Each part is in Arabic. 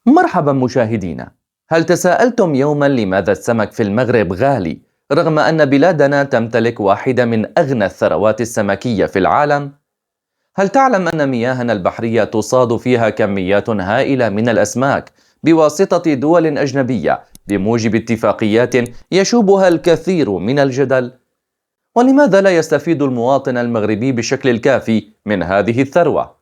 مرحبا مشاهدينا. هل تساءلتم يوما لماذا السمك في المغرب غالي رغم أن بلادنا تمتلك واحدة من أغنى الثروات السمكية في العالم؟ هل تعلم أن مياهنا البحرية تصاد فيها كميات هائلة من الأسماك بواسطة دول أجنبية بموجب اتفاقيات يشوبها الكثير من الجدل؟ ولماذا لا يستفيد المواطن المغربي بشكل الكافي من هذه الثروة؟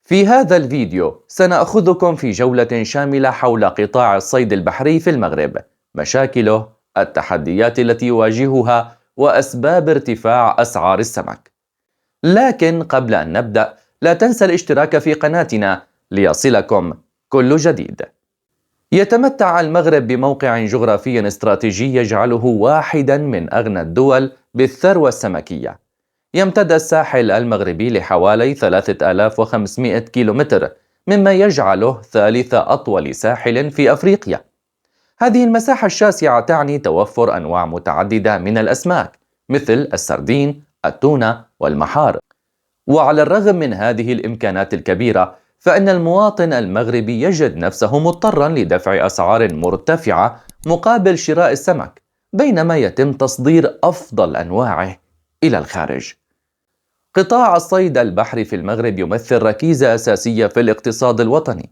في هذا الفيديو سنأخذكم في جولة شاملة حول قطاع الصيد البحري في المغرب، مشاكله، التحديات التي يواجهها، وأسباب ارتفاع أسعار السمك. لكن قبل أن نبدأ، لا تنسى الاشتراك في قناتنا ليصلكم كل جديد. يتمتع المغرب بموقع جغرافي استراتيجي يجعله واحدا من أغنى الدول بالثروة السمكية. يمتد الساحل المغربي لحوالي 3500 كيلومتر، مما يجعله ثالث أطول ساحل في أفريقيا. هذه المساحة الشاسعة تعني توفر أنواع متعددة من الأسماك مثل السردين، التونة والمحار. وعلى الرغم من هذه الإمكانات الكبيرة، فإن المواطن المغربي يجد نفسه مضطرا لدفع أسعار مرتفعة مقابل شراء السمك، بينما يتم تصدير أفضل أنواعه إلى الخارج. قطاع الصيد البحري في المغرب يمثل ركيزة أساسية في الاقتصاد الوطني.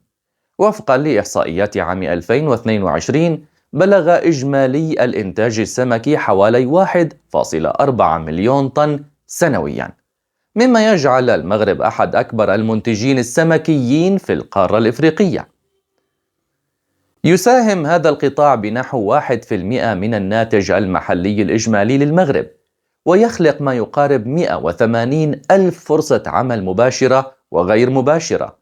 وفقا لإحصائيات عام 2022، بلغ إجمالي الإنتاج السمكي حوالي 1.4 مليون طن سنويا، مما يجعل المغرب أحد أكبر المنتجين السمكيين في القارة الإفريقية. يساهم هذا القطاع بنحو 1% من الناتج المحلي الإجمالي للمغرب، ويخلق ما يقارب 180 ألف فرصة عمل مباشرة وغير مباشرة.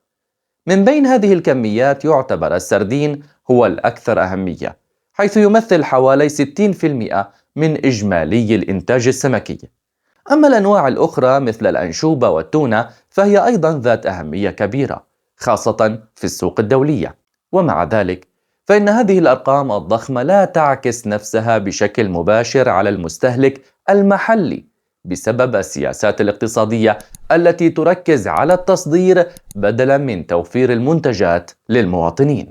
من بين هذه الكميات يعتبر السردين هو الأكثر أهمية، حيث يمثل حوالي 60% من إجمالي الإنتاج السمكي. أما الأنواع الأخرى مثل الأنشوبة والتونة فهي أيضا ذات أهمية كبيرة، خاصة في السوق الدولية. ومع ذلك فإن هذه الأرقام الضخمة لا تعكس نفسها بشكل مباشر على المستهلك المحلي بسبب السياسات الاقتصادية التي تركز على التصدير بدلا من توفير المنتجات للمواطنين.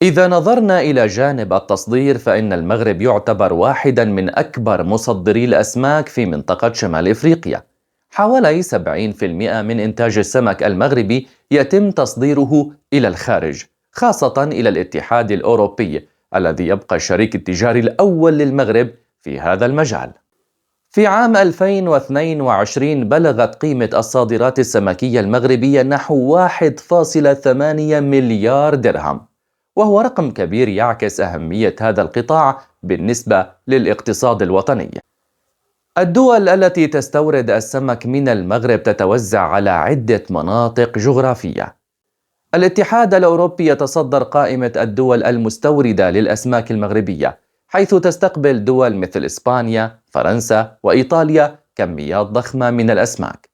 إذا نظرنا إلى جانب التصدير، فإن المغرب يعتبر واحدا من أكبر مصدري الأسماك في منطقة شمال إفريقيا. حوالي 70% من إنتاج السمك المغربي يتم تصديره إلى الخارج، خاصة إلى الاتحاد الأوروبي الذي يبقى الشريك التجاري الأول للمغرب في هذا المجال. في عام 2022 بلغت قيمة الصادرات السمكية المغربية نحو 1.8 مليار درهم، وهو رقم كبير يعكس أهمية هذا القطاع بالنسبة للاقتصاد الوطني. الدول التي تستورد السمك من المغرب تتوزع على عدة مناطق جغرافية. الاتحاد الأوروبي يتصدر قائمة الدول المستوردة للأسماك المغربية، حيث تستقبل دول مثل إسبانيا، فرنسا وإيطاليا كميات ضخمة من الأسماك.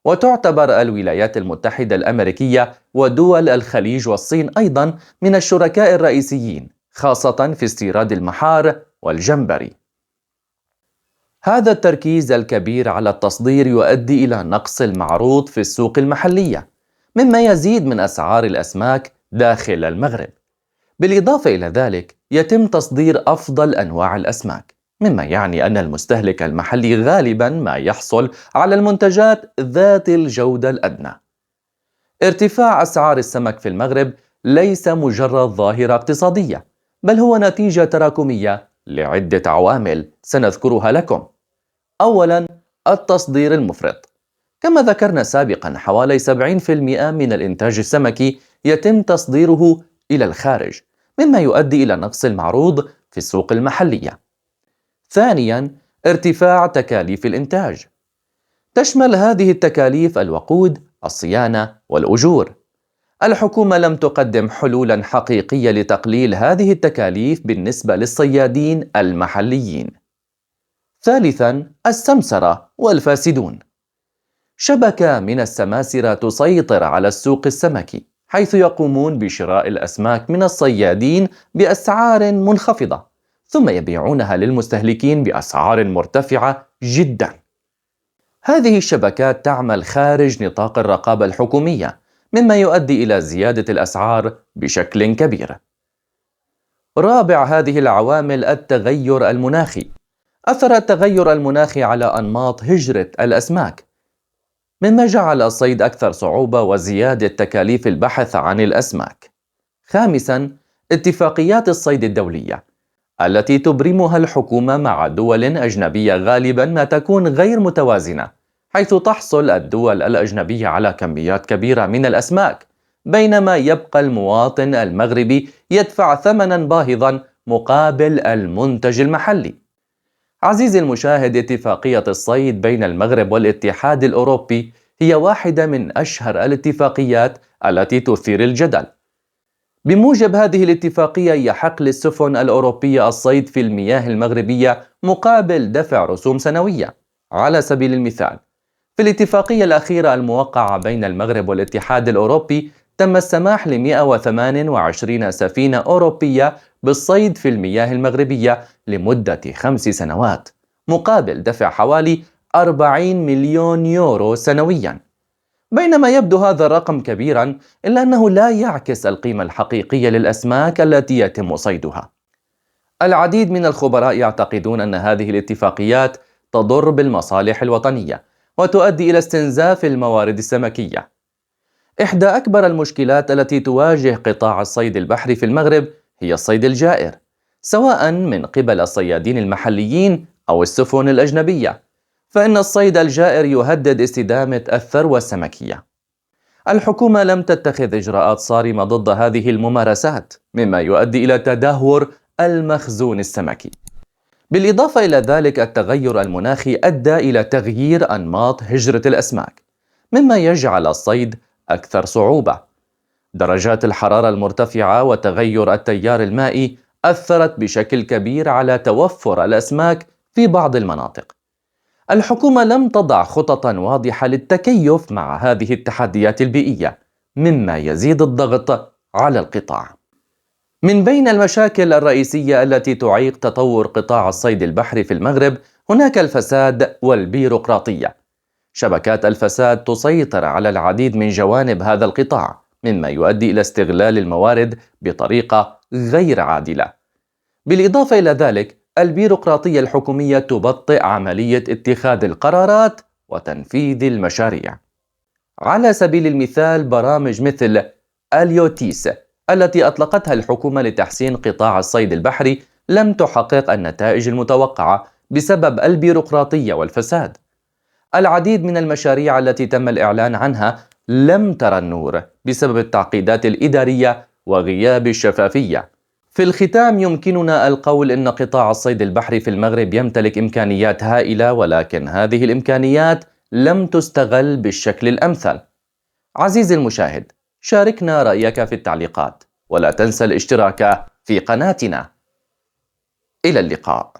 وتعتبر الولايات المتحدة الأمريكية ودول الخليج والصين أيضا من الشركاء الرئيسيين، خاصة في استيراد المحار والجمبري. هذا التركيز الكبير على التصدير يؤدي إلى نقص المعروض في السوق المحلية، مما يزيد من أسعار الأسماك داخل المغرب. بالإضافة إلى ذلك، يتم تصدير أفضل أنواع الأسماك، مما يعني أن المستهلك المحلي غالباً ما يحصل على المنتجات ذات الجودة الأدنى. ارتفاع أسعار السمك في المغرب ليس مجرد ظاهرة اقتصادية، بل هو نتيجة تراكمية لعدة عوامل سنذكرها لكم. أولاً، التصدير المفرط. كما ذكرنا سابقاً، حوالي 70% من الإنتاج السمكي يتم تصديره إلى الخارج، مما يؤدي إلى نقص المعروض في السوق المحلية. ثانياً، ارتفاع تكاليف الإنتاج. تشمل هذه التكاليف الوقود، الصيانة والأجور. الحكومة لم تقدم حلولاً حقيقية لتقليل هذه التكاليف بالنسبة للصيادين المحليين. ثالثاً، السمسرة والفاسدون. شبكة من السماسرة تسيطر على السوق السمكي، حيث يقومون بشراء الأسماك من الصيادين بأسعار منخفضة، ثم يبيعونها للمستهلكين بأسعار مرتفعة جدا. هذه الشبكات تعمل خارج نطاق الرقابة الحكومية، مما يؤدي إلى زيادة الأسعار بشكل كبير. رابع هذه العوامل التغير المناخي. أثر التغير المناخي على أنماط هجرة الأسماك، مما جعل الصيد أكثر صعوبة وزيادة تكاليف البحث عن الأسماك. خامساً، اتفاقيات الصيد الدولية التي تبرمها الحكومة مع دول أجنبية غالباً ما تكون غير متوازنة، حيث تحصل الدول الأجنبية على كميات كبيرة من الأسماك، بينما يبقى المواطن المغربي يدفع ثمناً باهظاً مقابل المنتج المحلي. عزيزي المشاهد، اتفاقية الصيد بين المغرب والاتحاد الأوروبي هي واحدة من أشهر الاتفاقيات التي تثير الجدل. بموجب هذه الاتفاقية يحق للسفن الأوروبية الصيد في المياه المغربية مقابل دفع رسوم سنوية. على سبيل المثال، في الاتفاقية الأخيرة الموقعة بين المغرب والاتحاد الأوروبي تم السماح ل 128 سفينة أوروبية بالصيد في المياه المغربية لمدة 5 سنوات مقابل دفع حوالي 40 مليون يورو سنوياً. بينما يبدو هذا الرقم كبيراً، إلا أنه لا يعكس القيمة الحقيقية للأسماك التي يتم صيدها. العديد من الخبراء يعتقدون أن هذه الاتفاقيات تضر بالمصالح الوطنية وتؤدي إلى استنزاف الموارد السمكية. إحدى أكبر المشكلات التي تواجه قطاع الصيد البحري في المغرب هي الصيد الجائر، سواء من قبل الصيادين المحليين أو السفن الأجنبية، فإن الصيد الجائر يهدد استدامة الثروة السمكية. الحكومة لم تتخذ إجراءات صارمة ضد هذه الممارسات، مما يؤدي إلى تدهور المخزون السمكي. بالإضافة إلى ذلك، التغير المناخي أدى إلى تغيير أنماط هجرة الأسماك، مما يجعل الصيد أكثر صعوبة. درجات الحرارة المرتفعة وتغير التيار المائي أثرت بشكل كبير على توفر الأسماك في بعض المناطق. الحكومة لم تضع خططا واضحة للتكيف مع هذه التحديات البيئية، مما يزيد الضغط على القطاع. من بين المشاكل الرئيسية التي تعيق تطور قطاع الصيد البحري في المغرب هناك الفساد والبيروقراطية. شبكات الفساد تسيطر على العديد من جوانب هذا القطاع، مما يؤدي إلى استغلال الموارد بطريقة غير عادلة. بالإضافة إلى ذلك، البيروقراطية الحكومية تبطئ عملية اتخاذ القرارات وتنفيذ المشاريع. على سبيل المثال، برامج مثل اليوتيس التي أطلقتها الحكومة لتحسين قطاع الصيد البحري لم تحقق النتائج المتوقعة بسبب البيروقراطية والفساد. العديد من المشاريع التي تم الإعلان عنها لم ترى النور بسبب التعقيدات الإدارية وغياب الشفافية. في الختام، يمكننا القول إن قطاع الصيد البحري في المغرب يمتلك إمكانيات هائلة، ولكن هذه الإمكانيات لم تستغل بالشكل الأمثل. عزيزي المشاهد، شاركنا رأيك في التعليقات، ولا تنسى الاشتراك في قناتنا. إلى اللقاء.